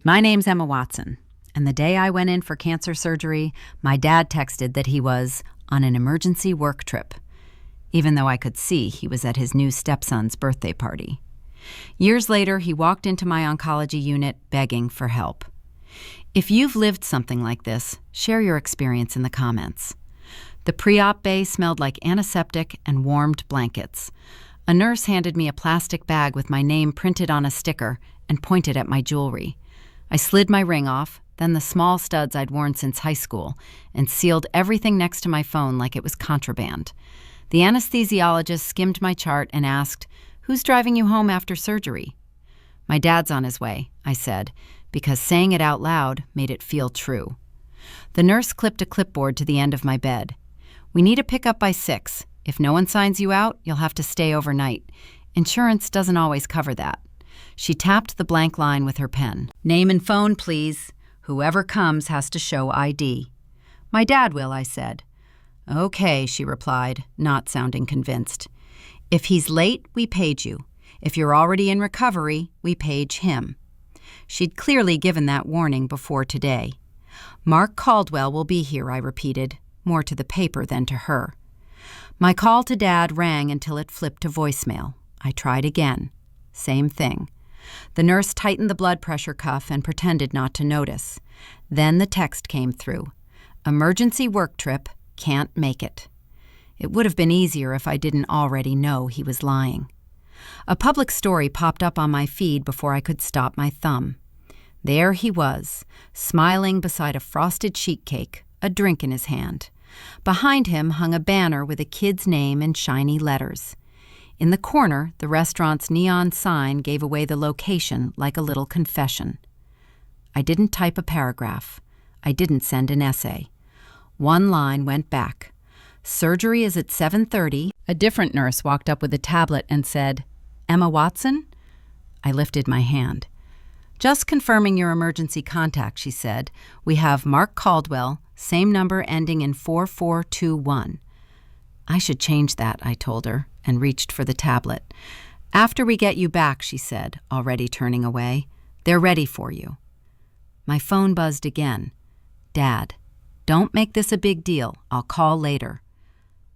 My name's Emma Watson, and the day I went in for cancer surgery, my dad texted that he was on an emergency work trip, even though I could see he was at his new stepson's birthday party. Years later, he walked into my oncology unit begging for help. If you've lived something like this, share your experience in the comments. The pre-op bay smelled like antiseptic and warmed blankets. A nurse handed me a plastic bag with my name printed on a sticker and pointed at my jewelry. I slid my ring off, then the small studs I'd worn since high school, and sealed everything next to my phone like it was contraband. The anesthesiologist skimmed my chart and asked, "Who's driving you home after surgery?" "My dad's on his way," I said, because saying it out loud made it feel true. The nurse clipped a clipboard to the end of my bed. "We need a pickup by 6. If no one signs you out, you'll have to stay overnight. Insurance doesn't always cover that." She tapped the blank line with her pen. "Name and phone, please. Whoever comes has to show ID." "My dad will," I said. "Okay," she replied, not sounding convinced. "If he's late, we page you. If you're already in recovery, we page him." She'd clearly given that warning before today. "Mark Caldwell will be here," I repeated, more to the paper than to her. My call to Dad rang until it flipped to voicemail. I tried again. Same thing. The nurse tightened the blood pressure cuff and pretended not to notice. Then the text came through. "Emergency work trip, can't make it." It would have been easier if I didn't already know he was lying. A public story popped up on my feed before I could stop my thumb. There he was, smiling beside a frosted sheet cake, a drink in his hand. Behind him hung a banner with a kid's name in shiny letters. In the corner, the restaurant's neon sign gave away the location like a little confession. I didn't type a paragraph. I didn't send an essay. One line went back. "Surgery is at 7:30. A different nurse walked up with a tablet and said, "Emma Watson?" I lifted my hand. "Just confirming your emergency contact," she said. "We have Mark Caldwell, same number ending in 4421. "I should change that," I told her, and reached for the tablet. "After we get you back," she said, already turning away. "They're ready for you." My phone buzzed again. "Dad, don't make this a big deal. I'll call later."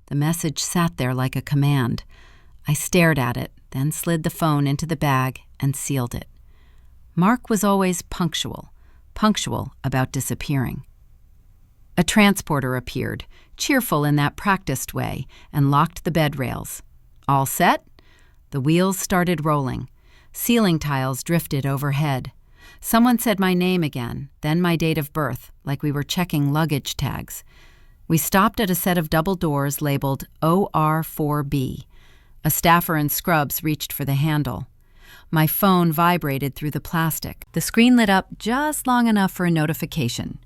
The message sat there like a command. I stared at it, then slid the phone into the bag and sealed it. Mark was always punctual about disappearing. A transporter appeared, cheerful in that practiced way, and locked the bed rails. "All set?" The wheels started rolling. Ceiling tiles drifted overhead. Someone said my name again, then my date of birth, like we were checking luggage tags. We stopped at a set of double doors labeled OR4B. A staffer in scrubs reached for the handle. My phone vibrated through the plastic. The screen lit up just long enough for a notification.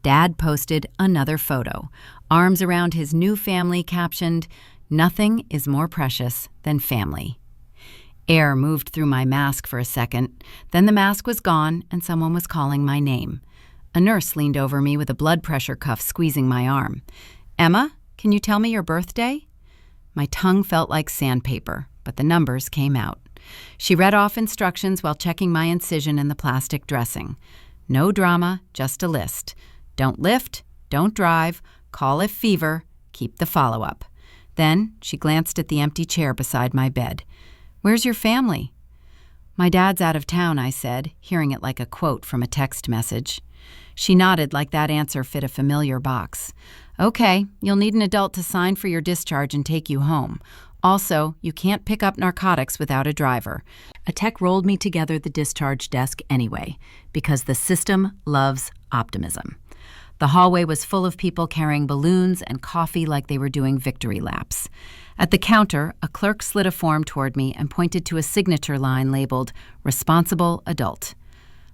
Dad posted another photo, arms around his new family, captioned, "Nothing is more precious than family." Air moved through my mask for a second. Then the mask was gone and someone was calling my name. A nurse leaned over me with a blood pressure cuff squeezing my arm. "Emma, can you tell me your birthday?" My tongue felt like sandpaper, but the numbers came out. She read off instructions while checking my incision in the plastic dressing. No drama, just a list. Don't lift, don't drive, call if fever, keep the follow-up. Then she glanced at the empty chair beside my bed. "Where's your family?" "My dad's out of town," I said, hearing it like a quote from a text message. She nodded like that answer fit a familiar box. "Okay, you'll need an adult to sign for your discharge and take you home. Also, you can't pick up narcotics without a driver." A tech rolled me together the discharge desk anyway, because the system loves optimism. The hallway was full of people carrying balloons and coffee like they were doing victory laps. At the counter, a clerk slid a form toward me and pointed to a signature line labeled "Responsible Adult."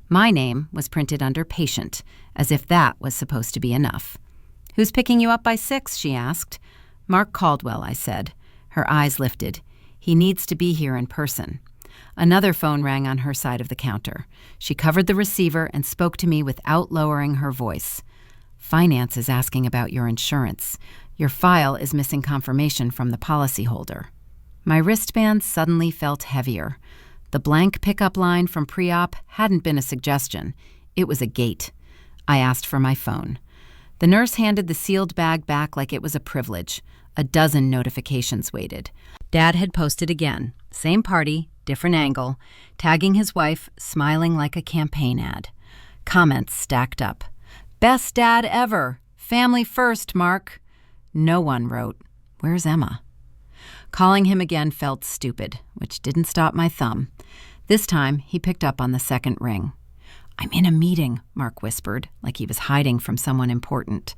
My name was printed under patient, as if that was supposed to be enough. "Who's picking you up by 6?" she asked. "Mark Caldwell," I said. Her eyes lifted. "He needs to be here in person." Another phone rang on her side of the counter. She covered the receiver and spoke to me without lowering her voice. "Finance is asking about your insurance. Your file is missing confirmation from the policyholder." My wristband suddenly felt heavier. The blank pickup line from pre-op hadn't been a suggestion. It was a gate. I asked for my phone. The nurse handed the sealed bag back like it was a privilege. A dozen notifications waited. Dad had posted again. Same party, different angle, tagging his wife, smiling like a campaign ad. Comments stacked up. Best dad ever. Family first, Mark. No one wrote, "Where's Emma?" Calling him again felt stupid, which didn't stop my thumb. This time, he picked up on the second ring. "I'm in a meeting," Mark whispered, like he was hiding from someone important.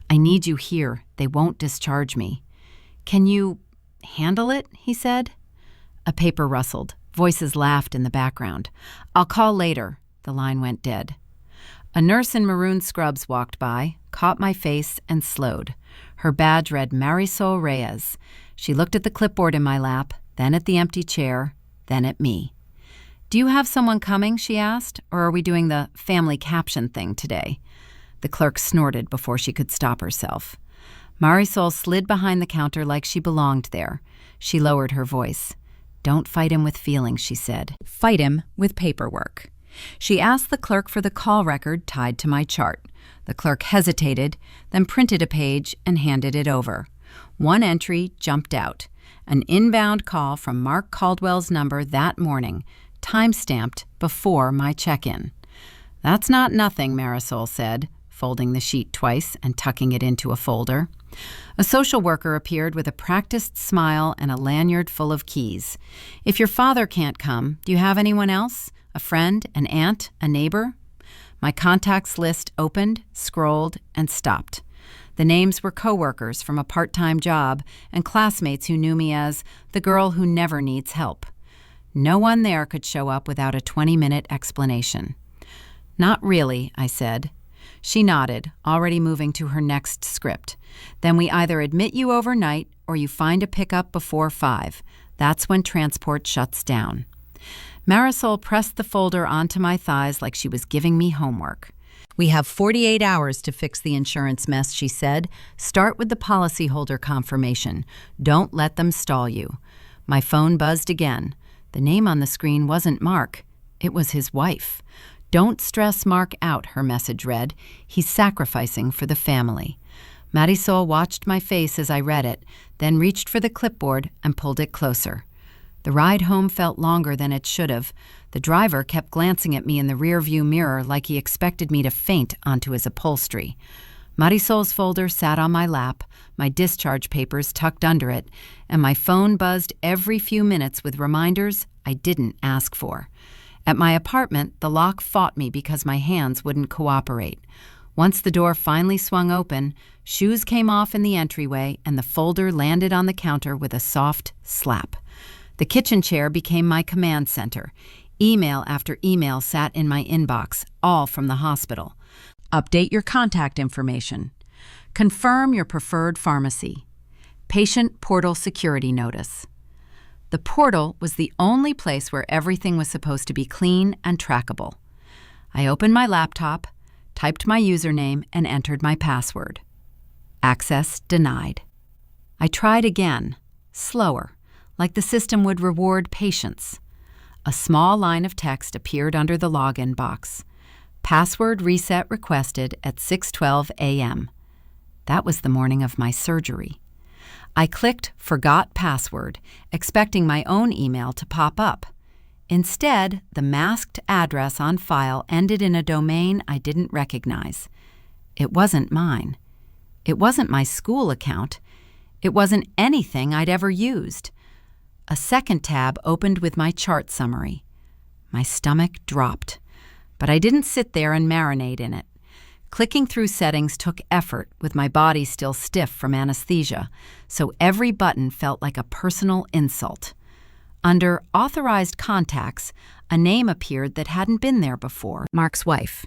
"I need you here. They won't discharge me." "Can you handle it?" he said. A paper rustled. Voices laughed in the background. "I'll call later." The line went dead. A nurse in maroon scrubs walked by, caught my face, and slowed. Her badge read Marisol Reyes. She looked at the clipboard in my lap, then at the empty chair, then at me. "Do you have someone coming?" she asked, "or are we doing the family caption thing today?" The clerk snorted before she could stop herself. Marisol slid behind the counter like she belonged there. She lowered her voice. "Don't fight him with feelings," she said. "Fight him with paperwork." She asked the clerk for the call record tied to my chart. The clerk hesitated, then printed a page and handed it over. One entry jumped out. An inbound call from Mark Caldwell's number that morning, time-stamped before my check-in. "That's not nothing," Marisol said, folding the sheet twice and tucking it into a folder. A social worker appeared with a practiced smile and a lanyard full of keys. "If your father can't come, do you have anyone else? A friend, an aunt, a neighbor?" My contacts list opened, scrolled, and stopped. The names were coworkers from a part-time job and classmates who knew me as the girl who never needs help. No one there could show up without a 20-minute explanation. "Not really," I said. She nodded, already moving to her next script. "Then we either admit you overnight or you find a pickup before 5. That's when transport shuts down." Marisol pressed the folder onto my thighs like she was giving me homework. "We have 48 hours to fix the insurance mess," she said. "Start with the policyholder confirmation. Don't let them stall you." My phone buzzed again. The name on the screen wasn't Mark. It was his wife. "Don't stress Mark out," her message read. "He's sacrificing for the family." Marisol watched my face as I read it, then reached for the clipboard and pulled it closer. The ride home felt longer than it should have. The driver kept glancing at me in the rearview mirror like he expected me to faint onto his upholstery. Marisol's folder sat on my lap, my discharge papers tucked under it, and my phone buzzed every few minutes with reminders I didn't ask for. At my apartment, the lock fought me because my hands wouldn't cooperate. Once the door finally swung open, shoes came off in the entryway and the folder landed on the counter with a soft slap. The kitchen chair became my command center. Email after email sat in my inbox, all from the hospital. Update your contact information. Confirm your preferred pharmacy. Patient portal security notice. The portal was the only place where everything was supposed to be clean and trackable. I opened my laptop, typed my username, and entered my password. Access denied. I tried again, slower, like the system would reward patience. A small line of text appeared under the login box. Password reset requested at 6:12 a.m. That was the morning of my surgery. I clicked Forgot Password, expecting my own email to pop up. Instead, the masked address on file ended in a domain I didn't recognize. It wasn't mine. It wasn't my school account. It wasn't anything I'd ever used. A second tab opened with my chart summary. My stomach dropped, but I didn't sit there and marinate in it. Clicking through settings took effort, with my body still stiff from anesthesia, so every button felt like a personal insult. Under Authorized Contacts, a name appeared that hadn't been there before, Mark's wife.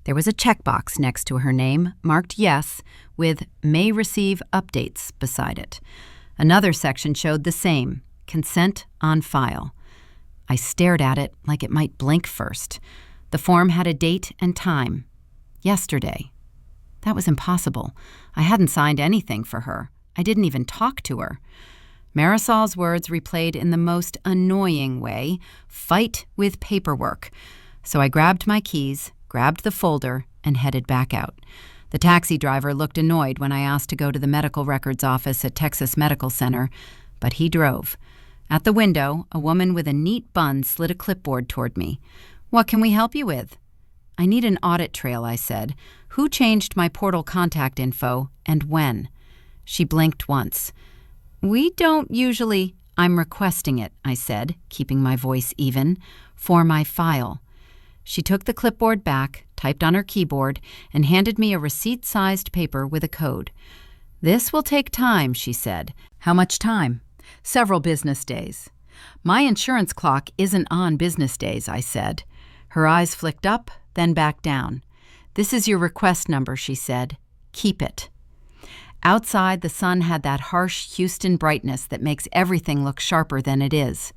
There was a checkbox next to her name, marked Yes, with May Receive Updates beside it. Another section showed the same, Consent on File. I stared at it like it might blink first. The form had a date and time. Yesterday. That was impossible. I hadn't signed anything for her. I didn't even talk to her. Marisol's words replayed in the most annoying way, "Fight with paperwork." So I grabbed my keys, grabbed the folder, and headed back out. The taxi driver looked annoyed when I asked to go to the medical records office at Texas Medical Center, but he drove. At the window, a woman with a neat bun slid a clipboard toward me. "What can we help you with?" "I need an audit trail," I said. "Who changed my portal contact info, and when?" She blinked once. "We don't usually—" "I'm requesting it," I said, keeping my voice even, "for my file." She took the clipboard back, typed on her keyboard, and handed me a receipt-sized paper with a code. "This will take time," she said. "How much time?" "Several business days." "My insurance clock isn't on business days," I said. Her eyes flicked up, then back down. "This is your request number," she said. "Keep it." Outside, the sun had that harsh Houston brightness that makes everything look sharper than it is.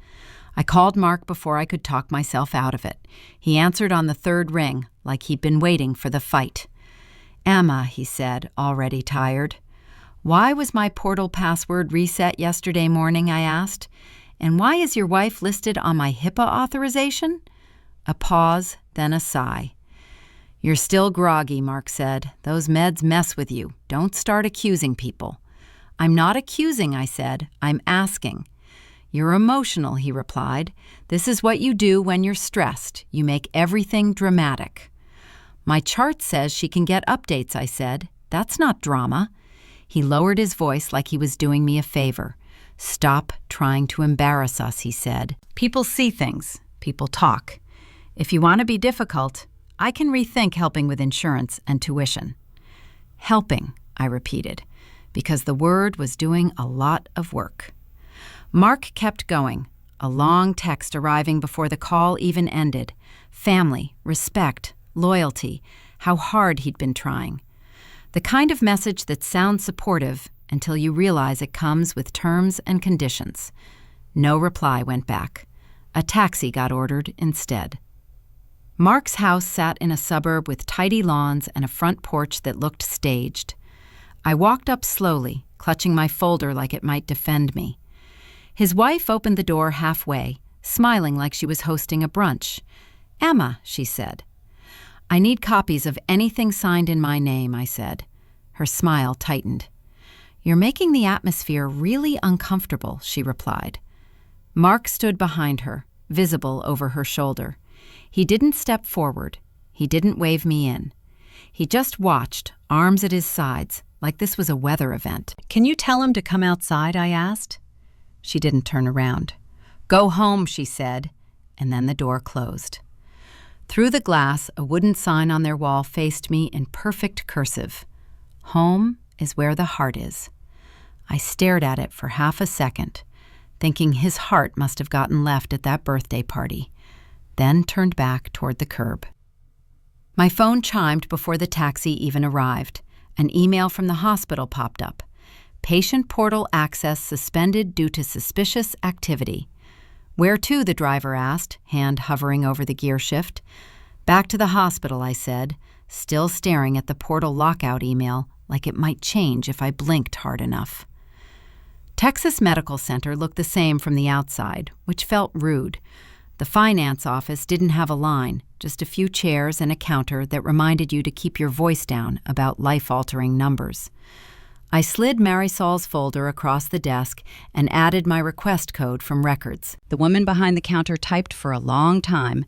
I called Mark before I could talk myself out of it. He answered on the third ring, like he'd been waiting for the fight. "Emma," he said, already tired. "Why was my portal password reset yesterday morning?" I asked. "And why is your wife listed on my HIPAA authorization?" A pause, then a sigh. "You're still groggy," Mark said. "Those meds mess with you. Don't start accusing people." "I'm not accusing," I said. "I'm asking." "You're emotional," he replied. "This is what you do when you're stressed. You make everything dramatic." "My chart says she can get updates," I said. "That's not drama." He lowered his voice like he was doing me a favor. "Stop trying to embarrass us," he said. "People see things. People talk. If you want to be difficult, I can rethink helping with insurance and tuition." "Helping," I repeated, because the word was doing a lot of work. Mark kept going, a long text arriving before the call even ended. Family, respect, loyalty, how hard he'd been trying. The kind of message that sounds supportive until you realize it comes with terms and conditions. No reply went back. A taxi got ordered instead. Mark's house sat in a suburb with tidy lawns and a front porch that looked staged. I walked up slowly, clutching my folder like it might defend me. His wife opened the door halfway, smiling like she was hosting a brunch. "Emma," she said. "I need copies of anything signed in my name," I said. Her smile tightened. "You're making the atmosphere really uncomfortable," she replied. Mark stood behind her, visible over her shoulder. He didn't step forward. He didn't wave me in. He just watched, arms at his sides, like this was a weather event. "Can you tell him to come outside?" I asked. She didn't turn around. "Go home," she said, and then the door closed. Through the glass, a wooden sign on their wall faced me in perfect cursive. "Home is where the heart is." I stared at it for half a second, thinking his heart must have gotten left at that birthday party, then turned back toward the curb. My phone chimed before the taxi even arrived. An email from the hospital popped up. "Patient portal access suspended due to suspicious activity." "Where to?" the driver asked, hand hovering over the gear shift. "Back to the hospital," I said, still staring at the portal lockout email like it might change if I blinked hard enough. Texas Medical Center looked the same from the outside, which felt rude. The finance office didn't have a line, just a few chairs and a counter that reminded you to keep your voice down about life-altering numbers. I slid Marisol's folder across the desk and added my request code from records. The woman behind the counter typed for a long time,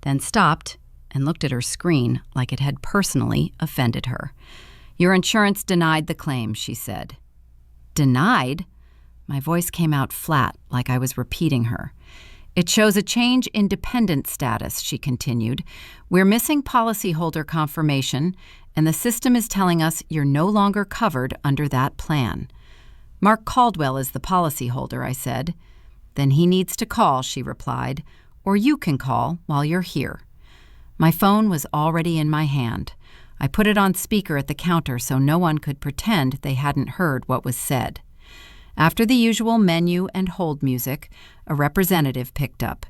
then stopped and looked at her screen like it had personally offended her. "Your insurance denied the claim," she said. "Denied?" My voice came out flat, like I was repeating her. "It shows a change in dependent status," she continued. "We're missing policyholder confirmation, and the system is telling us you're no longer covered under that plan." "Mark Caldwell is the policyholder," I said. "Then he needs to call," she replied, "or you can call while you're here." My phone was already in my hand. I put it on speaker at the counter so no one could pretend they hadn't heard what was said. After the usual menu and hold music, a representative picked up.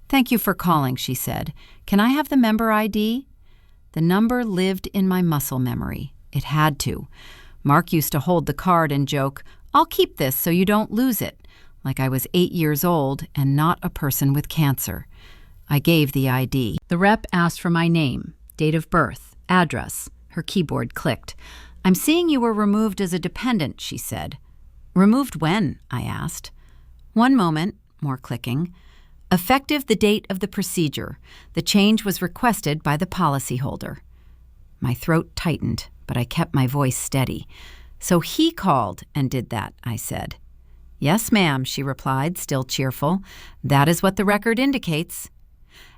"Thank you for calling," she said. "Can I have the member ID?" The number lived in my muscle memory. It had to. Mark used to hold the card and joke, "I'll keep this so you don't lose it," like I was 8 years old and not a person with cancer. I gave the ID. The rep asked for my name, date of birth, address. Her keyboard clicked. "I'm seeing you were removed as a dependent," she said. "Removed when?" I asked. "One moment," more clicking. "Effective the date of the procedure. The change was requested by the policyholder." My throat tightened, but I kept my voice steady. "So he called and did that," I said. "Yes, ma'am," she replied, still cheerful. "That is what the record indicates."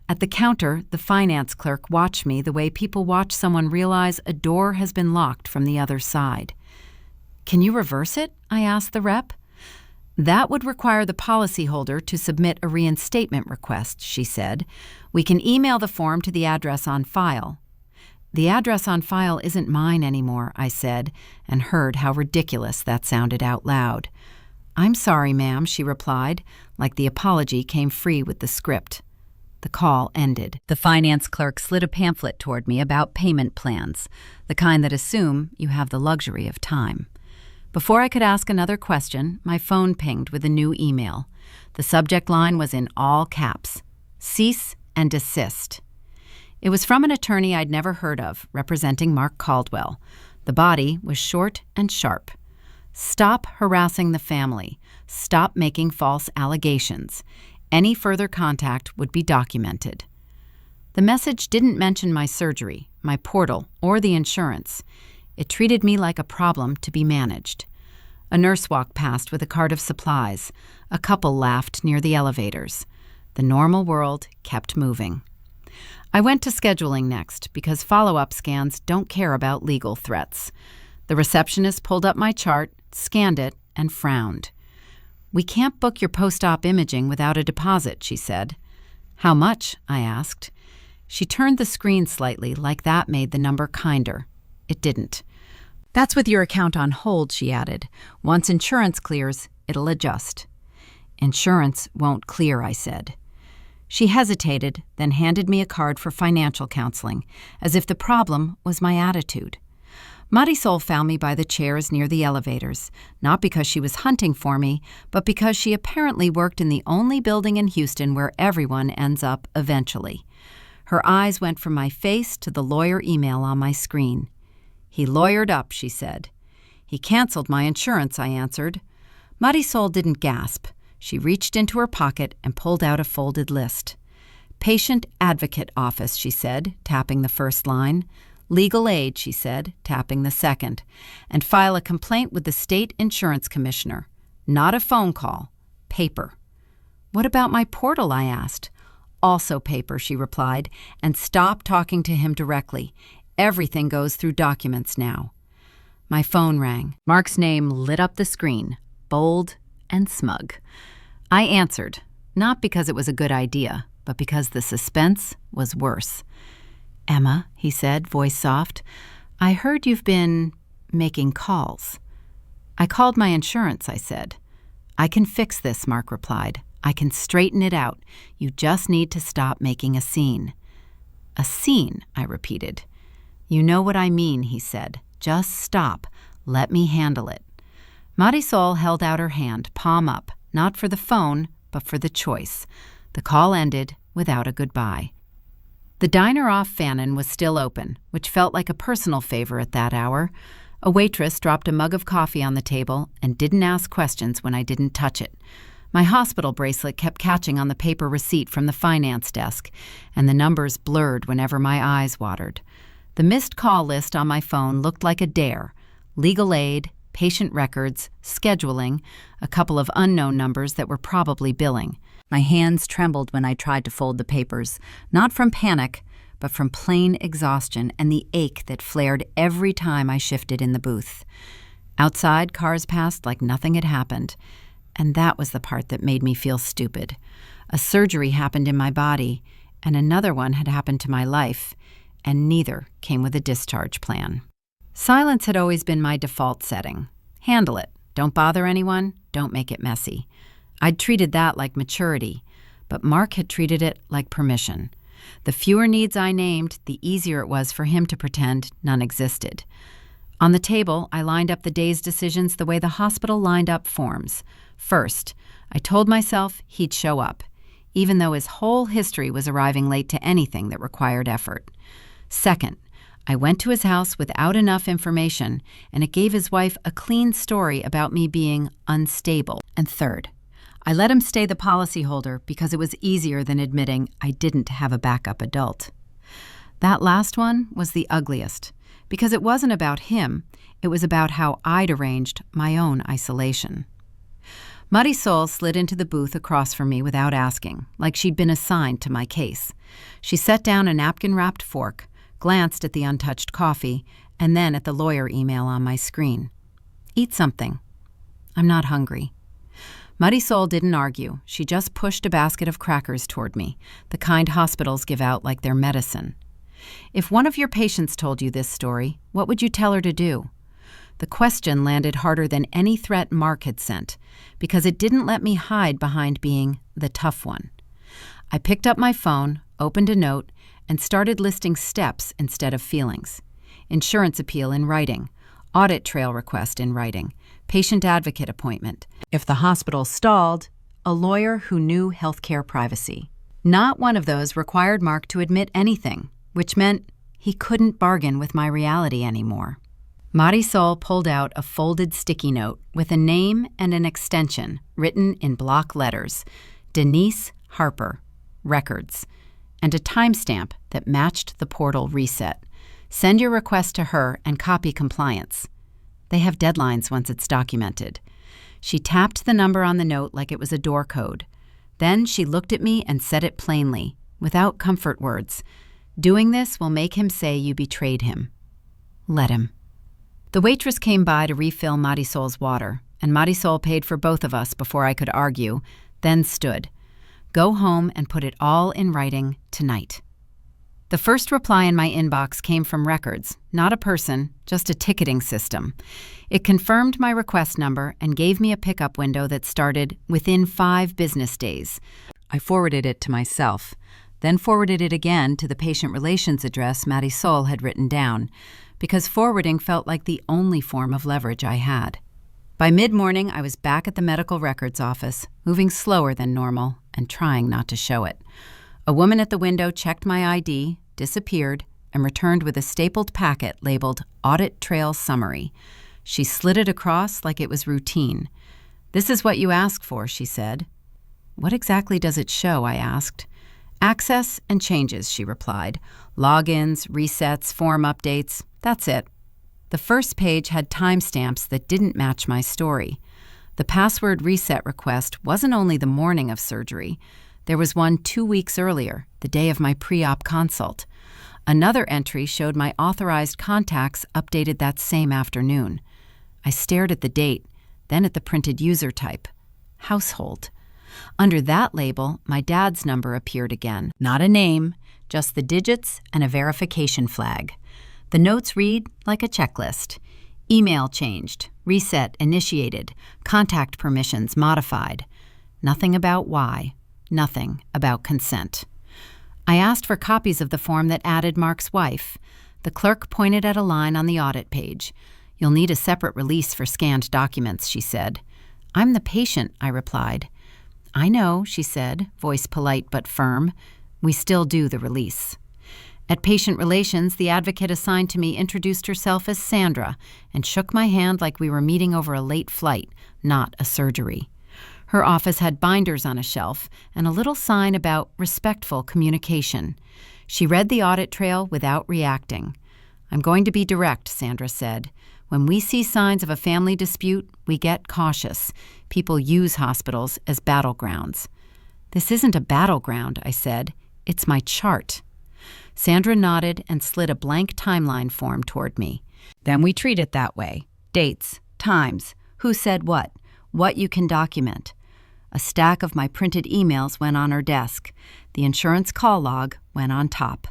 At the counter, the finance clerk watched me the way people watch someone realize a door has been locked from the other side. "Can you reverse it?" I asked the rep. "That would require the policyholder to submit a reinstatement request," she said. "We can email the form to the address on file." "The address on file isn't mine anymore," I said, and heard how ridiculous that sounded out loud. "I'm sorry, ma'am," she replied, like the apology came free with the script. The call ended. The finance clerk slid a pamphlet toward me about payment plans, the kind that assume you have the luxury of time. Before I could ask another question, my phone pinged with a new email. The subject line was in all caps: "Cease and desist." It was from an attorney I'd never heard of, representing Mark Caldwell. The body was short and sharp. "Stop harassing the family. Stop making false allegations. Any further contact would be documented." The message didn't mention my surgery, my portal, or the insurance. It treated me like a problem to be managed. A nurse walked past with a cart of supplies. A couple laughed near the elevators. The normal world kept moving. I went to scheduling next because follow-up scans don't care about legal threats. The receptionist pulled up my chart, scanned it, and frowned. "We can't book your post-op imaging without a deposit," she said. "How much?" I asked. She turned the screen slightly, like that made the number kinder. It didn't. "That's with your account on hold," she added. "Once insurance clears, it'll adjust." "Insurance won't clear," I said. She hesitated, then handed me a card for financial counseling, as if the problem was my attitude. Marisol found me by the chairs near the elevators, not because she was hunting for me, but because she apparently worked in the only building in Houston where everyone ends up eventually. Her eyes went from my face to the lawyer email on my screen. "He lawyered up," she said. "He canceled my insurance," I answered. Marisol didn't gasp. She reached into her pocket and pulled out a folded list. "Patient Advocate Office," she said, tapping the first line. "Legal aid," she said, tapping the second. "And file a complaint with the state insurance commissioner. Not a phone call. Paper." "What about my portal?" I asked. "Also paper," she replied, "and stop talking to him directly. Everything goes through documents now." My phone rang. Mark's name lit up the screen, bold and smug. I answered, not because it was a good idea, but because the suspense was worse. "Emma," he said, voice soft, "I heard you've been making calls." "I called my insurance," I said. "I can fix this," Mark replied. "I can straighten it out. You just need to stop making a scene." "A scene," I repeated. "You know what I mean," he said. "Just stop. Let me handle it." Marisol held out her hand, palm up, not for the phone, but for the choice. The call ended without a goodbye. The diner off Fannin was still open, which felt like a personal favor at that hour. A waitress dropped a mug of coffee on the table and didn't ask questions when I didn't touch it. My hospital bracelet kept catching on the paper receipt from the finance desk, and the numbers blurred whenever my eyes watered. The missed call list on my phone looked like a dare: legal aid, patient records, scheduling, a couple of unknown numbers that were probably billing. My hands trembled when I tried to fold the papers, not from panic, but from plain exhaustion and the ache that flared every time I shifted in the booth. Outside, cars passed like nothing had happened, and that was the part that made me feel stupid. A surgery happened in my body, and another one had happened to my life, and neither came with a discharge plan. Silence had always been my default setting. Handle it. Don't bother anyone. Don't make it messy. I'd treated that like maturity, but Mark had treated it like permission. The fewer needs I named, the easier it was for him to pretend none existed. On the table, I lined up the day's decisions the way the hospital lined up forms. First, I told myself he'd show up, even though his whole history was arriving late to anything that required effort. Second, I went to his house without enough information, and it gave his wife a clean story about me being unstable. And third, I let him stay the policyholder because it was easier than admitting I didn't have a backup adult. That last one was the ugliest, because it wasn't about him, it was about how I'd arranged my own isolation. Muddy Soul slid into the booth across from me without asking, like she'd been assigned to my case. She set down a napkin-wrapped fork, glanced at the untouched coffee, and then at the lawyer email on my screen. "Eat something." "I'm not hungry." Muddy Soul didn't argue. She just pushed a basket of crackers toward me, the kind hospitals give out like their medicine. "If one of your patients told you this story, what would you tell her to do?" The question landed harder than any threat Mark had sent, because it didn't let me hide behind being the tough one. I picked up my phone, opened a note, and started listing steps instead of feelings. Insurance appeal in writing, audit trail request in writing, patient advocate appointment. If the hospital stalled, a lawyer who knew healthcare privacy. Not one of those required Mark to admit anything, which meant he couldn't bargain with my reality anymore. Muddy Soul pulled out a folded sticky note with a name and an extension written in block letters, Denise Harper, Records, and a timestamp that matched the portal reset. "Send your request to her and copy compliance. They have deadlines once it's documented." She tapped the number on the note like it was a door code. Then she looked at me and said it plainly, without comfort words. "Doing this will make him say you betrayed him. Let him." The waitress came by to refill Muddy Soul's water, and Muddy Soul paid for both of us before I could argue, then stood. "Go home and put it all in writing tonight." The first reply in my inbox came from Records, not a person, just a ticketing system. It confirmed my request number and gave me a pickup window that started within 5 business days. I forwarded it to myself, then forwarded it again to the patient relations address Muddy Soul had written down, because forwarding felt like the only form of leverage I had. By mid-morning, I was back at the medical records office, moving slower than normal and trying not to show it. A woman at the window checked my ID, disappeared, and returned with a stapled packet labeled Audit Trail Summary. She slid it across like it was routine. "This is what you asked for," she said. "What exactly does it show?" I asked. "Access and changes," she replied. "Logins, resets, form updates. That's it." The first page had timestamps that didn't match my story. The password reset request wasn't only the morning of surgery. There was one 2 weeks earlier, the day of my pre-op consult. Another entry showed my authorized contacts updated that same afternoon. I stared at the date, then at the printed user type. Household. Under that label, my dad's number appeared again. Not a name, just the digits and a verification flag. The notes read like a checklist. Email changed, reset initiated, contact permissions modified. Nothing about why, nothing about consent. I asked for copies of the form that added Mark's wife. The clerk pointed at a line on the audit page. "You'll need a separate release for scanned documents," she said. "I'm the patient," I replied. "I know," she said, voice polite but firm. "We still do the release." At Patient Relations, the advocate assigned to me introduced herself as Sandra and shook my hand like we were meeting over a late flight, not a surgery. Her office had binders on a shelf and a little sign about respectful communication. She read the audit trail without reacting. "I'm going to be direct," Sandra said. "When we see signs of a family dispute, we get cautious. People use hospitals as battlegrounds." "This isn't a battleground," I said. "It's my chart." Sandra nodded and slid a blank timeline form toward me. "Then we treat it that way. Dates, times, who said what you can document." A stack of my printed emails went on her desk. The insurance call log went on top.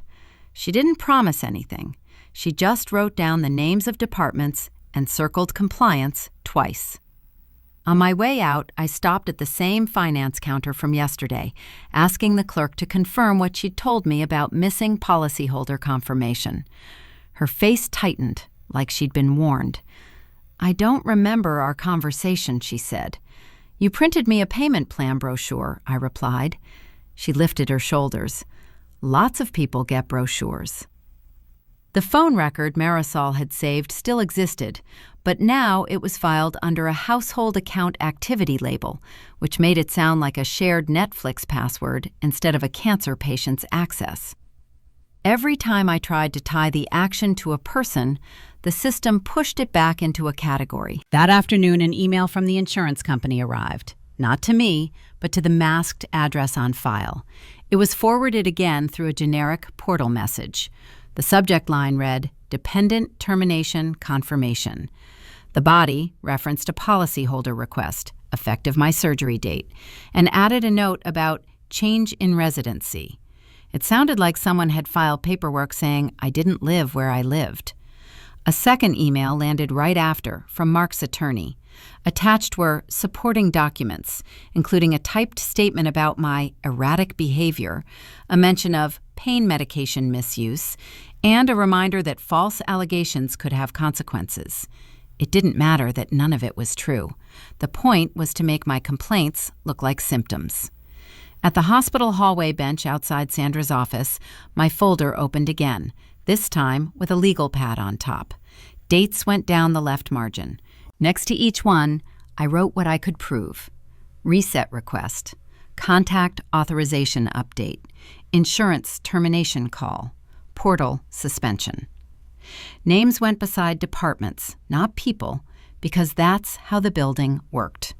She didn't promise anything. She just wrote down the names of departments and circled compliance twice. On my way out, I stopped at the same finance counter from yesterday, asking the clerk to confirm what she'd told me about missing policyholder confirmation. Her face tightened, like she'd been warned. "I don't remember our conversation," she said. You printed me a payment plan brochure, I replied. She lifted her shoulders. Lots of people get brochures. The phone record Marisol had saved still existed, but now it was filed under a household account activity label, which made it sound like a shared Netflix password instead of a cancer patient's access. Every time I tried to tie the action to a person, the system pushed it back into a category. That afternoon, an email from the insurance company arrived. Not to me, but to the masked address on file. It was forwarded again through a generic portal message. The subject line read, Dependent Termination Confirmation. The body referenced a policyholder request, effective my surgery date, and added a note about change in residency. It sounded like someone had filed paperwork saying I didn't live where I lived. A second email landed right after from Mark's attorney. Attached were supporting documents, including a typed statement about my erratic behavior, a mention of pain medication misuse, and a reminder that false allegations could have consequences. It didn't matter that none of it was true. The point was to make my complaints look like symptoms. At the hospital hallway bench outside Sandra's office, my folder opened again, this time with a legal pad on top. Dates went down the left margin. Next to each one, I wrote what I could prove. Reset request, contact authorization update, insurance termination call, portal suspension. Names went beside departments, not people, because that's how the building worked.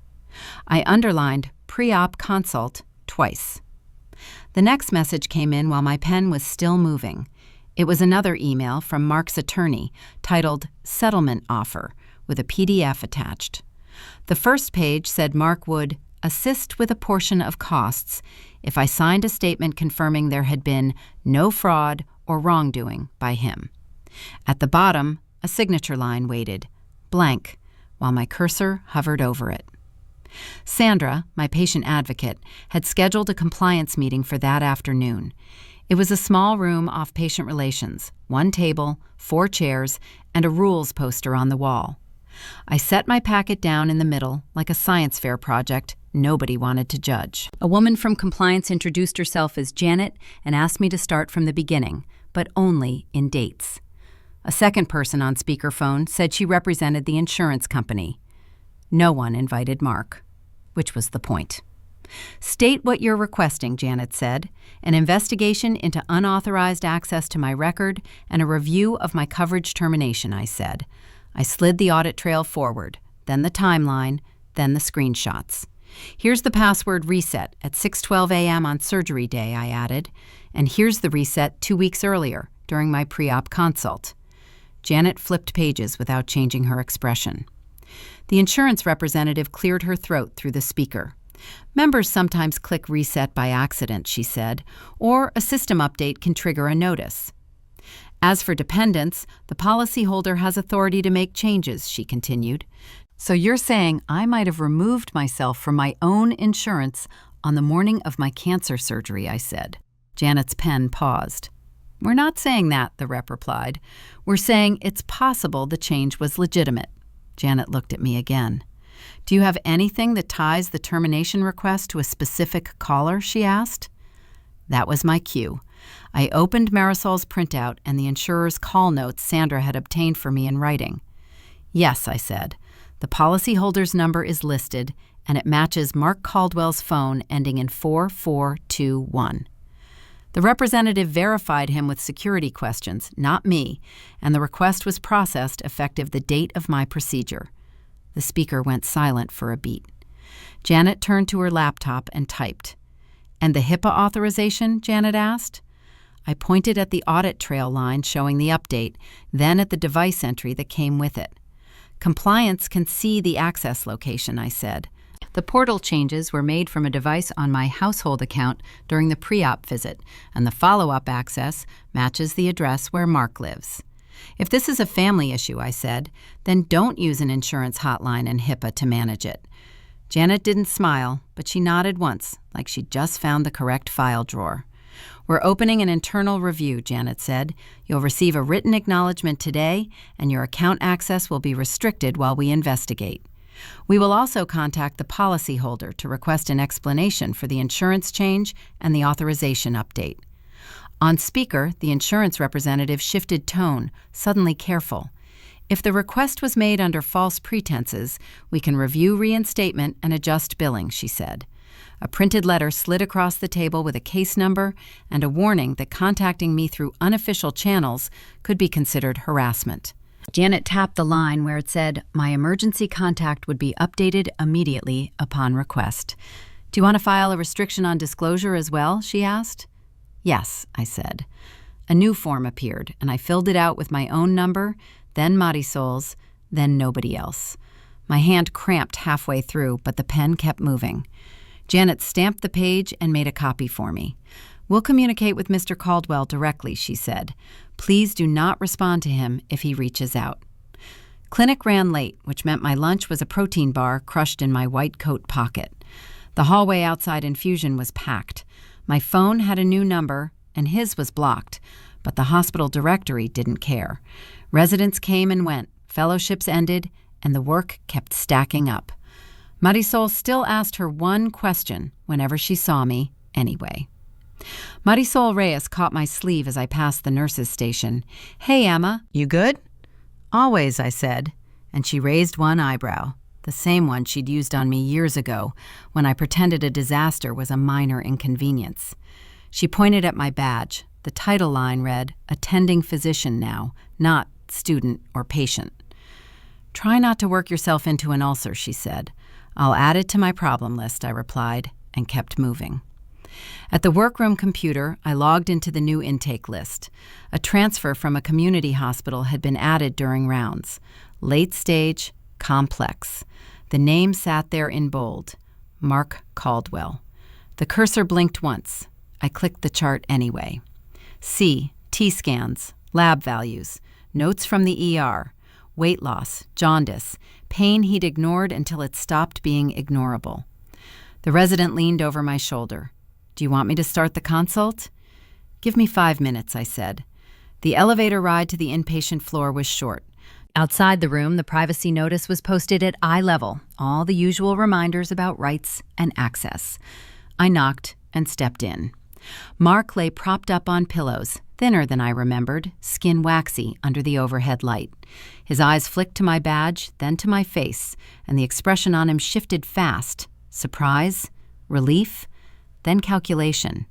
I underlined pre-op consult twice. The next message came in while my pen was still moving. It was another email from Mark's attorney titled Settlement Offer with a PDF attached. The first page said Mark would assist with a portion of costs if I signed a statement confirming there had been no fraud or wrongdoing by him. At the bottom, a signature line waited, blank, while my cursor hovered over it. Sandra, my patient advocate, had scheduled a compliance meeting for that afternoon. It was a small room off patient relations, 1 table, 4 chairs, and a rules poster on the wall. I set my packet down in the middle, like a science fair project nobody wanted to judge. A woman from compliance introduced herself as Janet and asked me to start from the beginning, but only in dates. A second person on speakerphone said she represented the insurance company. No one invited Mark, which was the point. State what you're requesting, Janet said. An investigation into unauthorized access to my record and a review of my coverage termination, I said. I slid the audit trail forward, then the timeline, then the screenshots. Here's the password reset at 6:12 a.m. on surgery day, I added. And here's the reset 2 weeks earlier, during my pre-op consult. Janet flipped pages without changing her expression. The insurance representative cleared her throat through the speaker. Members sometimes click reset by accident, she said, or a system update can trigger a notice. As for dependents, the policyholder has authority to make changes, she continued. So you're saying I might have removed myself from my own insurance on the morning of my cancer surgery, I said. Janet's pen paused. We're not saying that, the rep replied. We're saying it's possible the change was legitimate. Janet looked at me again. Do you have anything that ties the termination request to a specific caller, she asked. That was my cue. I opened Marisol's printout and the insurer's call notes Sandra had obtained for me in writing. Yes, I said. The policyholder's number is listed, and it matches Mark Caldwell's phone ending in 4421. The representative verified him with security questions, not me, and the request was processed effective the date of my procedure. The speaker went silent for a beat. Janet turned to her laptop and typed. And the HIPAA authorization? Janet asked. I pointed at the audit trail line showing the update, then at the device entry that came with it. Compliance can see the access location, I said. The portal changes were made from a device on my household account during the pre-op visit, and the follow-up access matches the address where Mark lives. If this is a family issue, I said, then don't use an insurance hotline and HIPAA to manage it. Janet didn't smile, but she nodded once, like she'd just found the correct file drawer. We're opening an internal review, Janet said. You'll receive a written acknowledgement today, and your account access will be restricted while we investigate. We will also contact the policyholder to request an explanation for the insurance change and the authorization update. On speaker, the insurance representative shifted tone, suddenly careful. If the request was made under false pretenses, we can review reinstatement and adjust billing, she said. A printed letter slid across the table with a case number and a warning that contacting me through unofficial channels could be considered harassment. Janet tapped the line where it said, "My emergency contact would be updated immediately upon request." "Do you want to file a restriction on disclosure as well?" she asked. "Yes," I said. A new form appeared, and I filled it out with my own number, then Marisol's, then nobody else. My hand cramped halfway through, but the pen kept moving. Janet stamped the page and made a copy for me. "We'll communicate with Mr. Caldwell directly," she said. "Please do not respond to him if he reaches out." Clinic ran late, which meant my lunch was a protein bar crushed in my white coat pocket. The hallway outside infusion was packed. My phone had a new number, and his was blocked, but the hospital directory didn't care. Residents came and went, fellowships ended, and the work kept stacking up. Marisol still asked her one question whenever she saw me, anyway. Marisol Reyes caught my sleeve as I passed the nurse's station. "Hey, Emma, you good?" "Always," I said, and she raised one eyebrow, the same one she'd used on me years ago when I pretended a disaster was a minor inconvenience. She pointed at my badge. The title line read, "Attending physician now, not student or patient." "Try not to work yourself into an ulcer," she said. "I'll add it to my problem list," I replied, and kept moving. At the workroom computer, I logged into the new intake list. A transfer from a community hospital had been added during rounds. Late stage, complex. The name sat there in bold. Mark Caldwell. The cursor blinked once. I clicked the chart anyway. C. T-scans, lab values, notes from the ER, weight loss, jaundice, pain he'd ignored until it stopped being ignorable. The resident leaned over my shoulder. "Do you want me to start the consult?" "Give me 5 minutes," I said. The elevator ride to the inpatient floor was short. Outside the room, the privacy notice was posted at eye level, all the usual reminders about rights and access. I knocked and stepped in. Mark lay propped up on pillows, thinner than I remembered, skin waxy under the overhead light. His eyes flicked to my badge, then to my face, and the expression on him shifted fast. Surprise, relief, then calculation.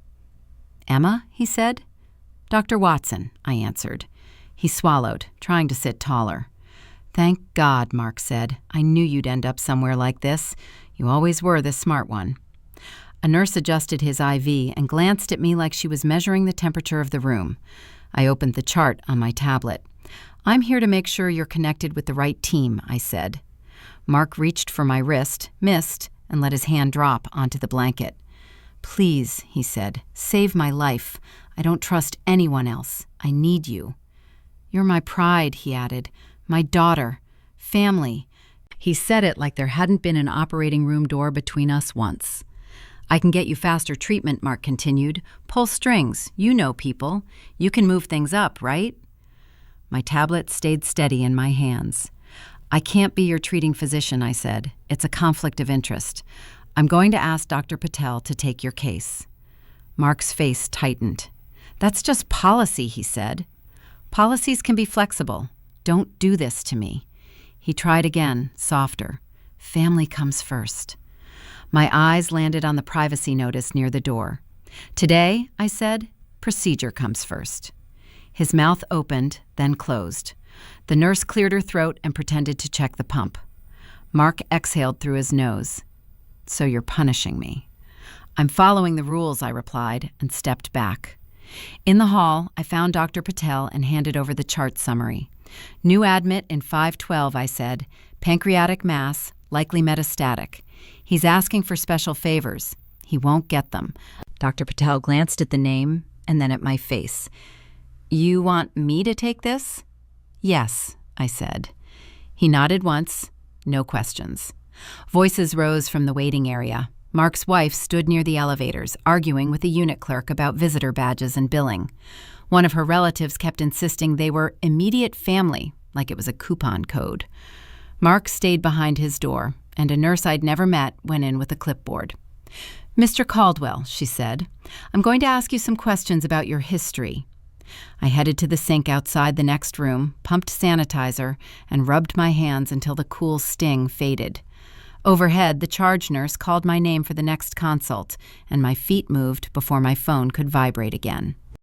"Emma?" he said. "Dr. Watson," I answered. He swallowed, trying to sit taller. "Thank God," Mark said. "I knew you'd end up somewhere like this. You always were the smart one." A nurse adjusted his IV and glanced at me like she was measuring the temperature of the room. I opened the chart on my tablet. "I'm here to make sure you're connected with the right team," I said. Mark reached for my wrist, missed, and let his hand drop onto the blanket. "Please," he said, "save my life. I don't trust anyone else. I need you." "You're my pride," he added. "My daughter. Family." He said it like there hadn't been an operating room door between us once. "I can get you faster treatment," Mark continued. "Pull strings. You know people. You can move things up, right?" My tablet stayed steady in my hands. "I can't be your treating physician," I said. "It's a conflict of interest. I'm going to ask Dr. Patel to take your case." Mark's face tightened. "That's just policy," he said. "Policies can be flexible. Don't do this to me." He tried again, softer. "Family comes first." My eyes landed on the privacy notice near the door. "Today," I said, "procedure comes first." His mouth opened, then closed. The nurse cleared her throat and pretended to check the pump. Mark exhaled through his nose. "So you're punishing me." "I'm following the rules," I replied, and stepped back. In the hall, I found Dr. Patel and handed over the chart summary. "New admit in 512, I said. "Pancreatic mass, likely metastatic. He's asking for special favors. He won't get them." Dr. Patel glanced at the name and then at my face. "You want me to take this?" "Yes," I said. He nodded once, no questions. Voices rose from the waiting area. Mark's wife stood near the elevators, arguing with the unit clerk about visitor badges and billing. One of her relatives kept insisting they were immediate family, like it was a coupon code. Mark stayed behind his door, and a nurse I'd never met went in with a clipboard. "Mr. Caldwell," she said, "I'm going to ask you some questions about your history." I headed to the sink outside the next room, pumped sanitizer, and rubbed my hands until the cool sting faded. Overhead, the charge nurse called my name for the next consult, and my feet moved before my phone could vibrate again.